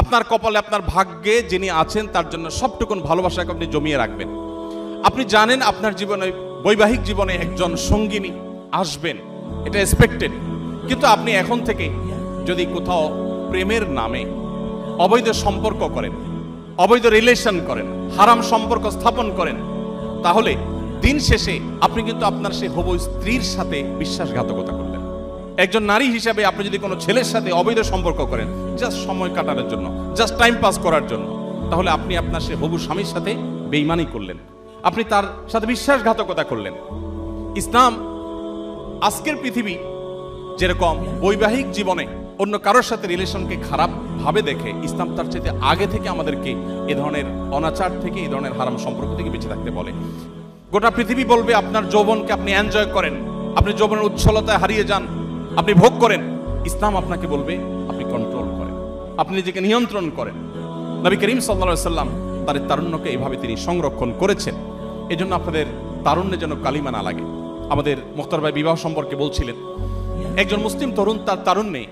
আপনার কপালে, আপনার ভাগ্যে যিনি আছেন তার জন্য সবটুকুন ভালোবাসাকে আপনি জমিয়ে রাখবেন। আপনি জানেন আপনার জীবনে, বৈবাহিক জীবনে একজন সঙ্গিনী আসবেন, এটা এক্সপেক্টেড। কিন্তু আপনি এখন থেকে যদি কোথাও প্রেমের নামে অবৈধ সম্পর্ক করেন, অবৈধ রিলেশন করেন, হারাম সম্পর্ক স্থাপন করেন, তাহলে দিন শেষে আপনি কিন্তু আপনার সেই হবু স্ত্রীর সাথে বিশ্বাসঘাতকতা করলেন। একজন নারী হিসাবে আপনি যদি কোনো ছেলের সাথে অবৈধ সম্পর্ক করেন জাস্ট সময় কাটানোর জন্য, জাস্ট টাইম পাস করার জন্য, তাহলে আপনি আপনার সেই হবু স্বামীর সাথে বেঈমানি করলেন, আপনি তার সাথে বিশ্বাসঘাতকতা করলেন। ইসলাম আজকের পৃথিবী যেরকম বৈবাহিক জীবনে অন্য কারোর সাথে রিলেশনকে খারাপ ভাবে দেখে, ইসলাম তার চাইতে আগে থেকে আমাদেরকে এ ধরনের অনাচার থেকে, এই ধরনের হারাম সম্পর্ক থেকে বেঁচে থাকতে বলে। গোটা পৃথিবী বলবে আপনার যৌবনকে আপনি এনজয় করেন, আপনি যৌবনের উচ্ছলতায় হারিয়ে যান, আপনি ভোগ করেন। ইসলাম আপনাকে বলবে আপনি কন্ট্রোল করেন, আপনি নিজেকে নিয়ন্ত্রণ করেন। নবী করিম সাল্লাল্লাহু আলাইহি ওয়াসাল্লাম তার তারুণ্যকে এইভাবে তিনি সংরক্ষণ করেছেন। এজন্য আপনাদের তারুণ্যে যেন কালিমা না লাগে। আমাদের মুখতার ভাই বিবাহ সম্পর্কে বলছিলেন, একজন মুসলিম তরুণ তার তারুণ্যে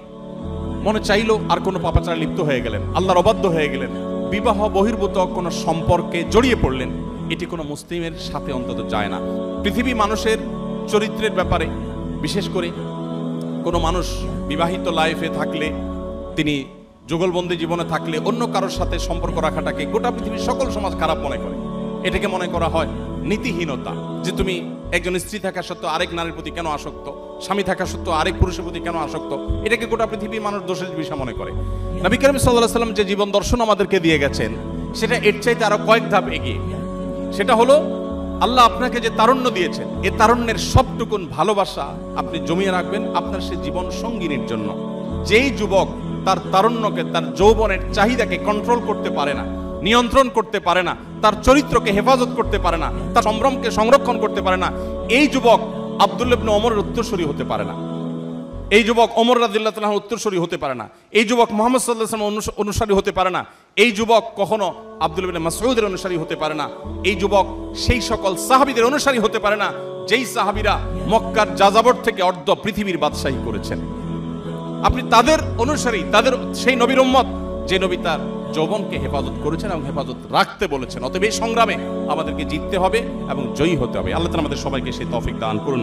মনে চাইলো আর কোনো পাপাচারে লিপ্ত হয়ে গেলেন, আল্লাহর অবাধ্য হয়ে গেলেন, বিবাহ বহির্ভূত কোনো সম্পর্কে জড়িয়ে পড়লেন, এটি কোনো মুসলিমের সাথে অন্তত যায় না। পৃথিবী মানুষের চরিত্রের ব্যাপারে, বিশেষ করে কোনো মানুষ বিবাহিত লাইফে থাকলে, তিনি যুগলবন্দি জীবনে থাকলে অন্য কারোর সাথে সম্পর্ক রাখাটাকে গোটা পৃথিবীর সকল সমাজ খারাপ মনে করে। এটাকে মনে করা হয় নীতিহীনতা, যে তুমি একজন স্ত্রী থাকা সত্ত্বেও আরেক নারীর প্রতি কেন আসক্ত, স্বামী থাকা সত্ত্বেও আরেক পুরুষের প্রতি কেন আসক্ত, এটাকে গোটা পৃথিবীর মানুষ দোষের বিষয় মনে করে। নবী করিম সাল্লাল্লাহু আলাইহি ওয়াসাল্লাম যে জীবন দর্শন আমাদেরকে দিয়ে গেছেন সেটা এর চাইতে আরো কয়েক ধাপ এগিয়ে। সেটা হলো আল্লাহ আপনাকে যে তারুণ্য দিয়েছেন, এ তারুণ্যের সবটুকুন ভালোবাসা আপনি জমিয়ে রাখবেন আপনার সে জীবন সঙ্গিনীর জন্য। যেই যুবক তার তারুণ্যকে, তার যৌবনের চাহিদাকে কন্ট্রোল করতে পারে না, নিয়ন্ত্রণ করতে পারে না, তার চরিত্রকে হেফাজত করতে পারে না, তার সম্ভ্রমকে সংরক্ষণ করতে পারে না, এই যুবক আব্দুল্লাহ ইবনে ওমরের উত্তরসূরি হতে পারে না, এই যুবক ওমর রাদিয়াল্লাহু তাআলার উত্তরসূরি হতে পারে না, এই যুবক মুহাম্মদ সাল্লাল্লাহু আলাইহি ওয়াসাল্লামের অনুসারী হতে পারে না, এই যুবক কখনো আব্দুল্লাহ ইবনে মাসউদের অনুসারী হতে পারে না, এই যুবক সেই সকল সাহাবীদের অনুসারী হতে পারে না যেই সাহাবীরা মক্কার যাযাবর থেকে অর্ধ পৃথিবীর বাদশাহী করেছেন। আপনি তাদের অনুসারী, তাদের সেই নবীর উম্মত যে নবী তার যৌবনকে হেফাজত করেছেন এবং হেফাজত রাখতে বলেছেন। অতএব এই সংগ্রামে আমাদেরকে জিততে হবে এবং জয়ী হতে হবে। আল্লাহ তাআলা আমাদের সবাইকে সেই তৌফিক দান করুন।